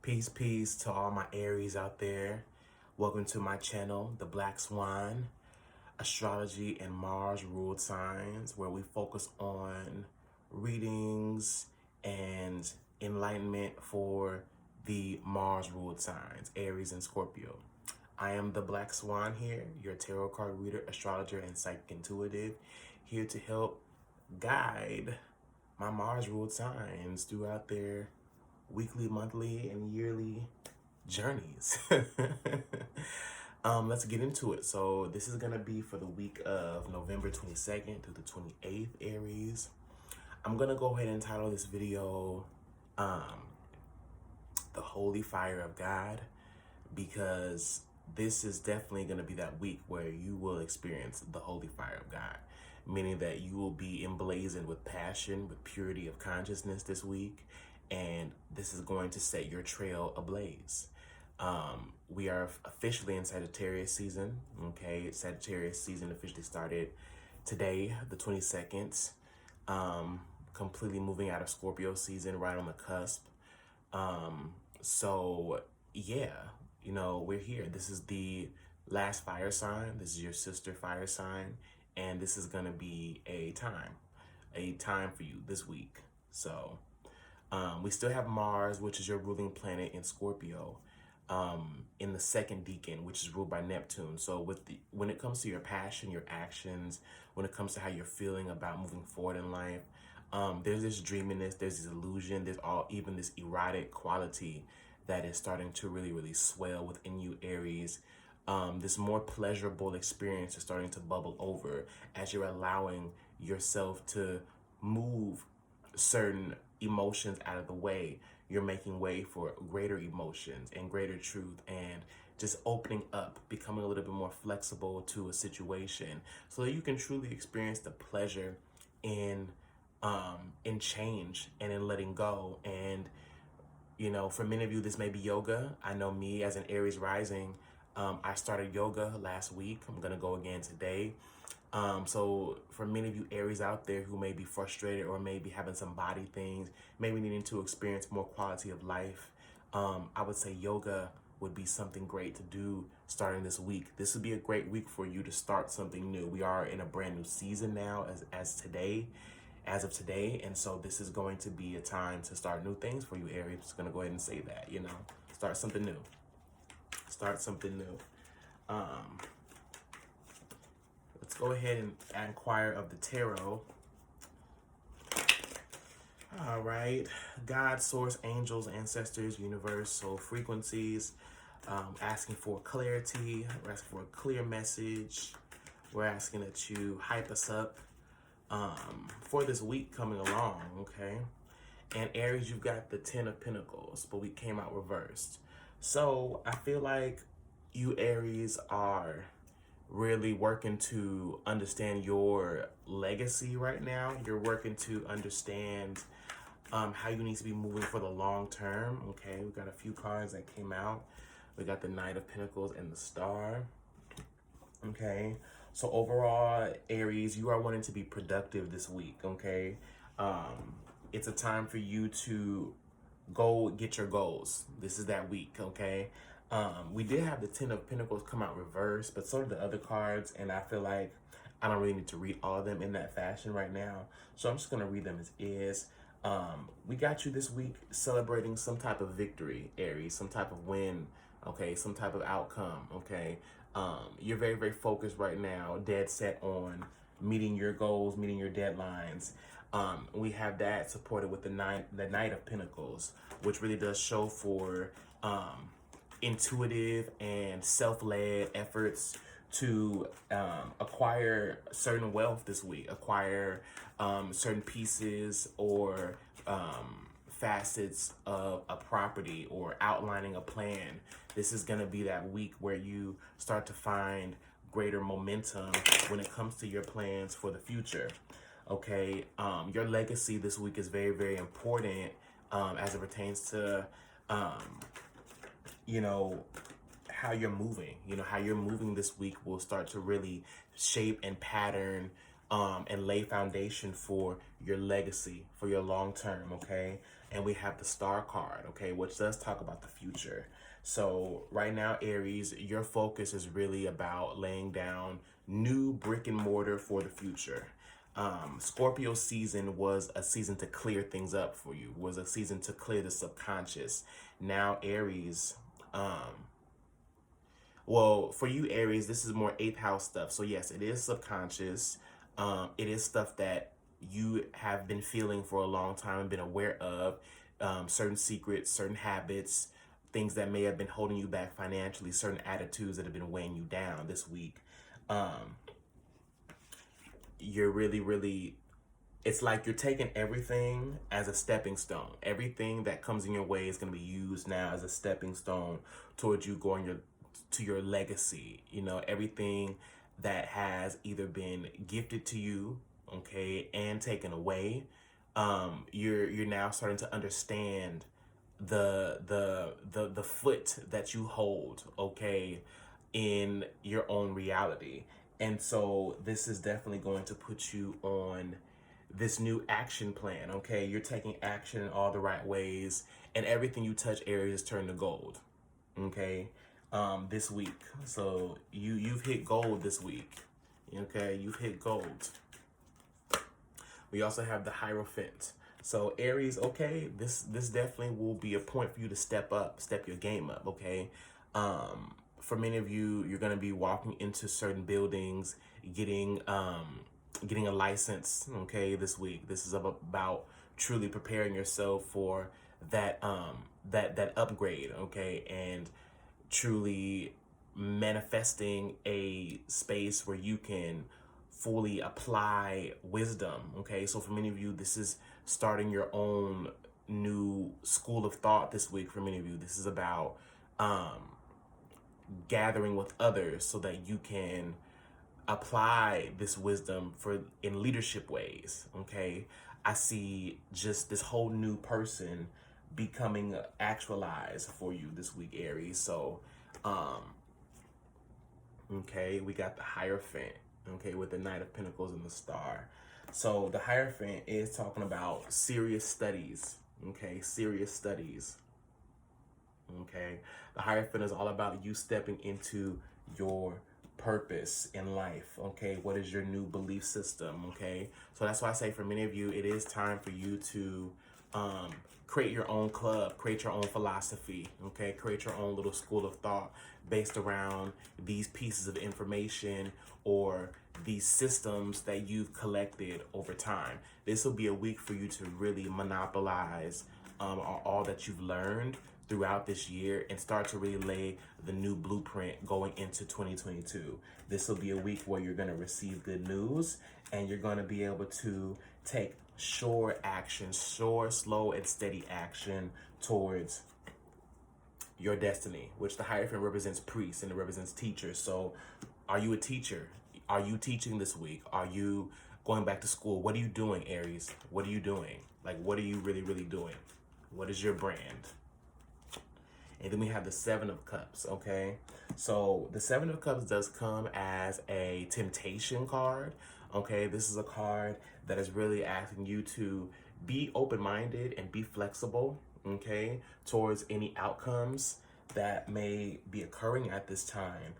Peace to all my Aries out there. Welcome to my channel, The Black Swan, Astrology and Mars ruled signs, where we focus on readings and enlightenment for the Mars ruled signs, Aries and Scorpio. I am the Black Swan here, your tarot card reader, astrologer, and psychic intuitive, here to help guide my Mars ruled signs throughout their weekly, monthly, and yearly journeys. Let's get into it. So this is gonna be for the week of November 22nd through the 28th, Aries. I'm gonna go ahead and title this video The Holy Fire of God, because this is definitely gonna be that week where you will experience the Holy Fire of God, meaning that you will be emblazoned with passion, with purity of consciousness this week, and this is going to set your trail ablaze. We are officially in Sagittarius season, okay? Sagittarius season officially started today, the 22nd, completely moving out of Scorpio season, right on the cusp. So yeah, you know, we're here. This is the last fire sign. This is your sister fire sign, and this is gonna be a time for you this week. So we still have Mars, which is your ruling planet in Scorpio, in the second decan, which is ruled by Neptune. So when it comes to your passion, your actions, when it comes to how you're feeling about moving forward in life, there's this dreaminess, there's this illusion, there's even this erotic quality that is starting to really swell within you, Aries. This more pleasurable experience is starting to bubble over as you're allowing yourself to move certain emotions out of the way. You're making way for greater emotions and greater truth, and just opening up, becoming a little bit more flexible to a situation so that you can truly experience the pleasure in change and in letting go. And you know, for many of you, this may be yoga. I know me as an Aries rising, I started yoga last week. I'm gonna go again today. So for many of you Aries out there who may be frustrated or maybe having some body things, maybe needing to experience more quality of life, I would say yoga would be something great to do starting this week. This would be a great week for you to start something new. We are in a brand new season now as of today. And so this is going to be a time to start new things for you, Aries. I'm just gonna go ahead and say that, you know, start something new. Start something new. Let's go ahead and inquire of the tarot. All right, God, source, angels, ancestors, universe, soul frequencies, asking for clarity. We're asking for a clear message. We're asking that you hype us up for this week coming along, okay? And Aries, you've got the 10 of Pentacles, but we came out reversed. So I feel like you Aries are really working to understand your legacy right now. You're working to understand how you need to be moving for the long term, okay? We got a few cards that came out. We got the Knight of Pentacles and the Star, okay? So overall, Aries, you are wanting to be productive this week, okay? It's a time for you to go get your goals. This is that week, okay? We did have the 10 of Pentacles come out reversed, but so did the other cards, and I feel like I don't really need to read all of them in that fashion right now. So I'm just gonna read them as is. We got you this week celebrating some type of victory, Aries, some type of win, okay, some type of outcome, okay? You're very focused right now, dead set on meeting your goals, meeting your deadlines. We have that supported with the Knight of Pentacles, which really does show for intuitive and self-led efforts to acquire certain wealth this week, acquire certain pieces or facets of a property, or outlining a plan. This is going to be that week where you start to find greater momentum when it comes to your plans for the future. Okay, your legacy this week is very important as it pertains to you know, how you're moving. You know, how you're moving this week will start to really shape and pattern and lay foundation for your legacy, for your long term, okay? And we have the star card, okay, which does talk about the future. So right now, Aries, your focus is really about laying down new brick and mortar for the future. Scorpio season was a season to clear things up for you, was a season to clear the subconscious. Now, Aries, well, for you, Aries, this is more eighth house stuff. So, yes, it is subconscious. It is stuff that you have been feeling for a long time and been aware of, certain secrets, certain habits, things that may have been holding you back financially, certain attitudes that have been weighing you down this week. Um, you're really, it's like you're taking everything as a stepping stone. Everything that comes in your way is going to be used now as a stepping stone towards you going to your legacy. You know, everything that has either been gifted to you, okay, and taken away. You're now starting to understand the foot that you hold, okay, in your own reality. And so this is definitely going to put you on this new action plan, okay? You're taking action in all the right ways, and everything you touch, Aries, turn to gold, okay? This week. So you've hit gold this week, okay? You've hit gold. We also have the Hierophant. So Aries, okay, this definitely will be a point for you to step up, step your game up, okay? For many of you, you're gonna be walking into certain buildings, getting a license, okay, this week. This is about truly preparing yourself for that upgrade, okay, and truly manifesting a space where you can fully apply wisdom, okay? So for many of you, this is starting your own new school of thought this week. For many of you, this is about gathering with others so that you can apply this wisdom for in leadership ways, okay? I see just this whole new person becoming actualized for you this week, Aries. So okay, we got the Hierophant, okay, with the Knight of Pentacles and the Star. So the Hierophant is talking about serious studies, okay, serious studies, okay. The Hierophant is all about you stepping into your purpose in life, okay. What is your new belief system, okay? So that's why I say for many of you, it is time for you to create your own club, create your own philosophy, okay? Create your own little school of thought based around these pieces of information or these systems that you've collected over time. This will be a week for you to really monopolize all that you've learned throughout this year and start to really lay the new blueprint going into 2022. This will be a week where you're going to receive good news and you're going to be able to take sure action, sure, slow, and steady action towards your destiny, which the Hierophant represents priests and it represents teachers. So are you a teacher? Are you teaching this week? Are you going back to school? What are you doing, Aries? What are you doing? Like, what are you really doing? What is your brand? And then we have the Seven of Cups, okay? So the Seven of Cups does come as a temptation card, okay? This is a card that is really asking you to be open-minded and be flexible, okay, towards any outcomes that may be occurring at this time.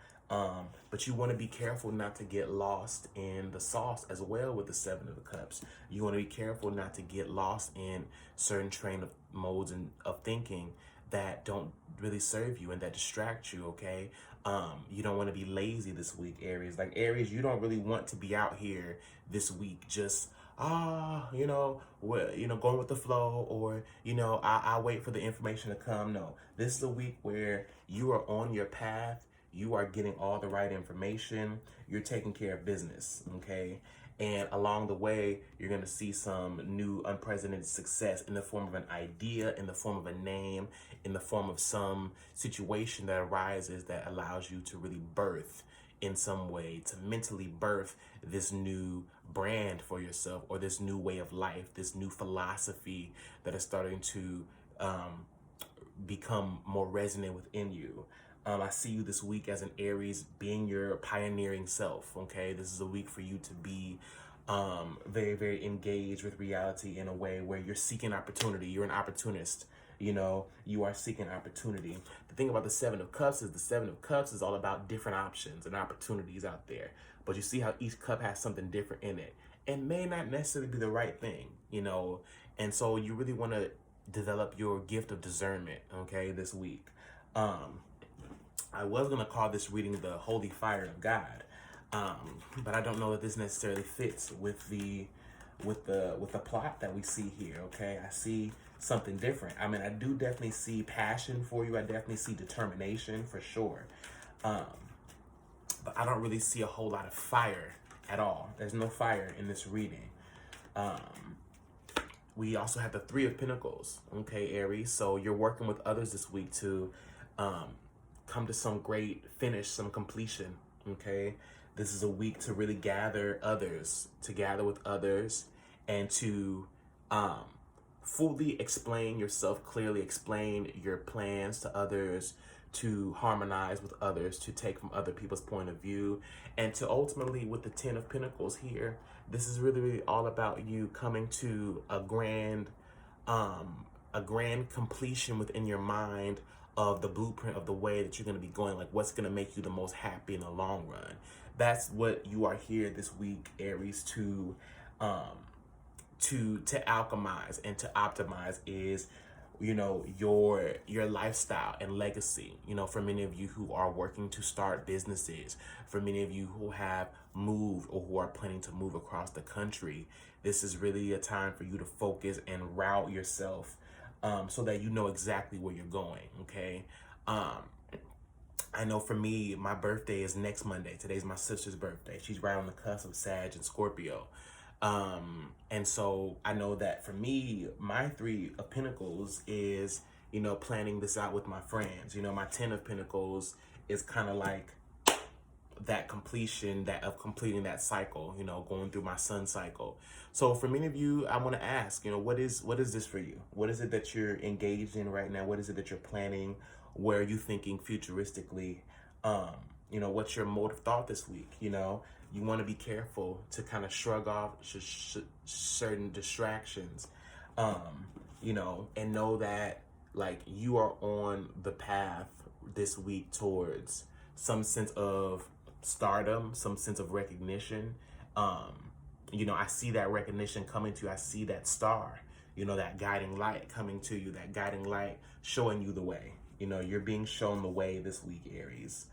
But you want to be careful not to get lost in the sauce as well with the Seven of Cups. You want to be careful not to get lost in certain train of modes and of thinking that don't really serve you and that distract you, okay? You don't want to be lazy this week, Aries. Like, Aries, you don't really want to be out here this week just going with the flow, or I wait for the information to come. No, this is a week where you are on your path. You are getting all the right information. You're taking care of business, okay? And along the way, you're going to see some new unprecedented success in the form of an idea, in the form of a name, in the form of some situation that arises that allows you to really birth in some way, to mentally birth this new brand for yourself, or this new way of life, this new philosophy that is starting to become more resonant within you. I see you this week as an Aries being your pioneering self, okay? This is a week for you to be very, very engaged with reality in a way where you're seeking opportunity. You're an opportunist. You know, you are seeking opportunity. The thing about the Seven of Cups is the Seven of Cups is all about different options and opportunities out there. But you see how each cup has something different in it. It may not necessarily be the right thing, you know. And so you really want to develop your gift of discernment, okay, this week. Um, I was gonna call this reading the Holy Fire of God, but I don't know that this necessarily fits with the plot that we see here. Okay, I see something different. I mean, I do definitely see passion for you. I definitely see determination for sure, um, but I don't really see a whole lot of fire at all. There's no fire in this reading. Um, we also have the Three of Pentacles, okay, Aries. So you're working with others this week to um, come to some great finish, some completion, okay? This is a week to really gather others, to gather with others, and to um, fully explain yourself, clearly explain your plans to others, to harmonize with others, to take from other people's point of view, and to ultimately, with the Ten of Pentacles here, this is really, really all about you coming to a grand completion within your mind of the blueprint of the way that you're going to be going, like what's going to make you the most happy in the long run. That's what you are here this week, Aries, um, to alchemize and to optimize is, you know, your lifestyle and legacy. You know, for many of you who are working to start businesses, for many of you who have moved or who are planning to move across the country, this is really a time for you to focus and route yourself, so that you know exactly where you're going. Okay. um, I know for me, my birthday is next Monday. Today's my sister's birthday. She's right on the cusp of Sag and Scorpio. And so I know that for me, my Three of Pentacles is, you know, planning this out with my friends. You know, my Ten of Pentacles is kind of like that completion, that of completing that cycle, you know, going through my sun cycle. So for many of you, I want to ask, you know, what is this for you? What is it that you're engaged in right now? What is it that you're planning? Where are you thinking futuristically? Um, you know, what's your mode of thought this week? You know, you want to be careful to kind of shrug off certain distractions, you know, and know that like you are on the path this week towards some sense of stardom, some sense of recognition. You know, I see that recognition coming to you. I see that star, you know, that guiding light coming to you, that guiding light showing you the way. You know, you're being shown the way this week, Aries.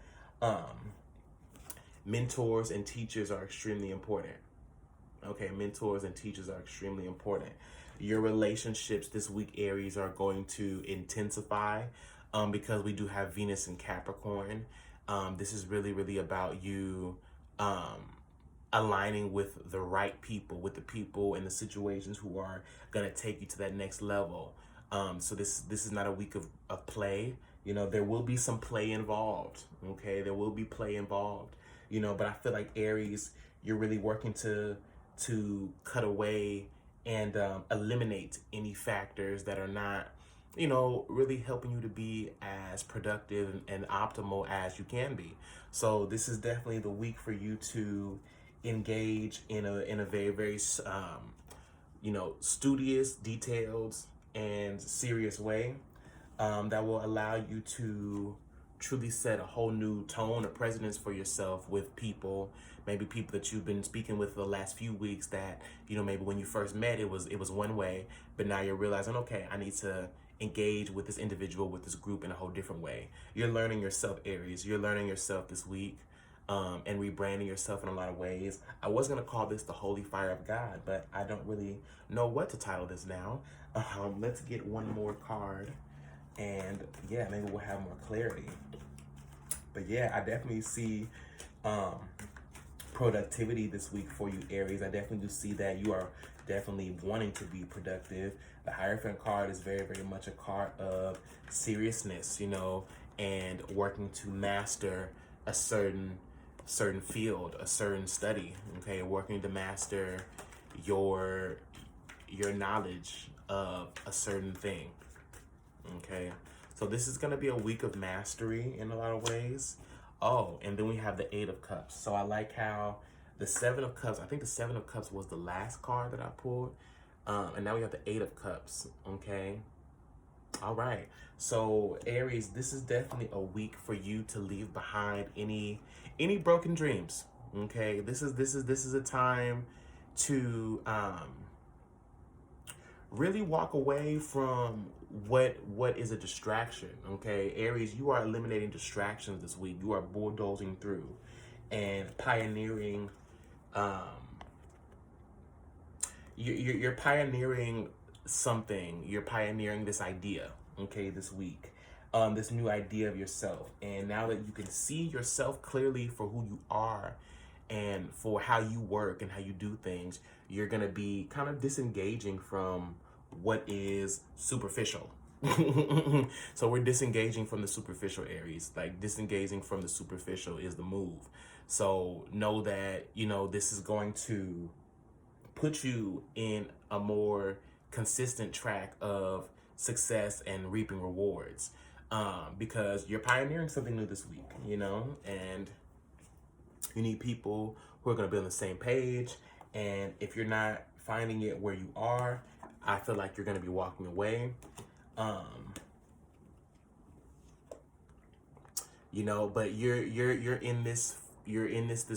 Mentors and teachers are extremely important. Okay, mentors and teachers are extremely important. Your relationships this week, Aries, are going to intensify, because we do have Venus in Capricorn. This is really, really about you aligning with the right people, with the people and the situations who are going to take you to that next level. So this is not a week of play. You know, there will be some play involved. Okay, there will be play involved. You know, but I feel like Aries, you're really working to cut away and eliminate any factors that are not, you know, really helping you to be as productive and optimal as you can be. So this is definitely the week for you to engage in a very, very you know, studious, detailed, and serious way, that will allow you to truly set a whole new tone or precedence for yourself with people, maybe people that you've been speaking with for the last few weeks that, you know, maybe when you first met it was one way, but now you're realizing, okay, I need to engage with this individual, with this group in a whole different way. You're learning yourself, Aries. You're learning yourself this week, and rebranding yourself in a lot of ways. I was going to call this the Holy Fire of God, but I don't really know what to title this now. Let's get one more card, and yeah, maybe we'll have more clarity. But yeah, I definitely see productivity this week for you, Aries. I definitely do see that you are definitely wanting to be productive. The Hierophant card is very, very much a card of seriousness, you know, and working to master a certain field, a certain study. Okay, working to master your knowledge of a certain thing. Okay, so this is going to be a week of mastery in a lot of ways. Oh, and then we have the Eight of Cups. So I like how The Seven of Cups. I think the Seven of Cups was the last card that I pulled. And now we have the Eight of Cups. Okay. All right. So Aries, this is definitely a week for you to leave behind any broken dreams. Okay. This is a time to really walk away from what is a distraction. Okay, Aries, you are eliminating distractions this week. You are bulldozing through and pioneering. You're pioneering something. You're pioneering this idea. Okay, this week, this new idea of yourself, and now that you can see yourself clearly for who you are and for how you work and how you do things, you're gonna be kind of disengaging from what is superficial. So we're disengaging from the superficial, Aries. Like, disengaging from the superficial is the move. So know that, this is going to put you in a more consistent track of success and reaping rewards, because you're pioneering something new this week, and you need people who are going to be on the same page. And if you're not finding it where you are, I feel like you're going to be walking away. But you're in this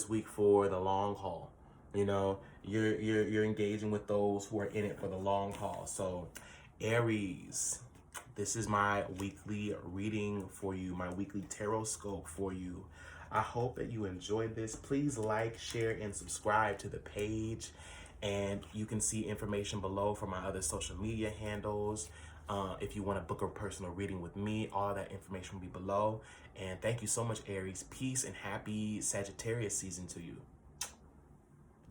week for the long haul. You're engaging with those who are in it for the long haul. So Aries, this is my weekly reading for you, my weekly tarot scope for you. I hope that you enjoyed this. Please like, share, and subscribe to the page. And you can see information below for my other social media handles. If you want to book a personal reading with me, all that information will be below. And thank you so much, Aries. Peace and happy Sagittarius season to you.